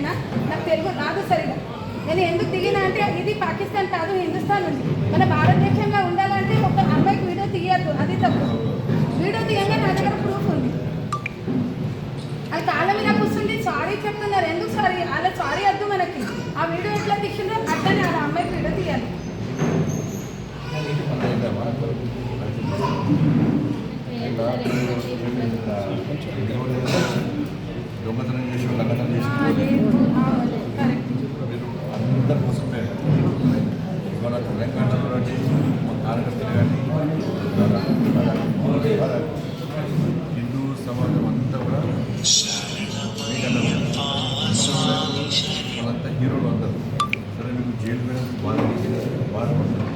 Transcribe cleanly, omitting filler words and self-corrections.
దిగిన, నాకు తెలుగు రాదు సరిగా. నేను ఎందుకు దిగినా అంటే ఇది పాకిస్తాన్ కాదు, హిందుస్థాన్ ఉంది. మన భారతదేశంలో ఉండాలంటే ఒక అమ్మాయికి వీడియో తీయద్దు, అది తప్పు. వీడియో తీయంగా నా దగ్గర ప్రూఫ్ ఉంది. అది కాళ్ళ మీద కూర్చుండి సారీ చెప్తున్నారు. ఎందుకు సారీ? అలా సారీ వద్దు మనకి. ఆ వీడియో ఎట్లా తీసిందో అట్లనే ఆ అమ్మాయికి వీడియో తీయాలి. దొంగతనం చేసి దొంగతనం చేసి అందరు మోసపోయారు. ఇవాళ తెలంగాణ చూడండి, కార్యకర్తలు కానీ హిందూ సమాజం అంతా కూడా వాళ్ళంతా హీరోలు అందరు. సరే మీకు జైలు మీద బాధపడతారు.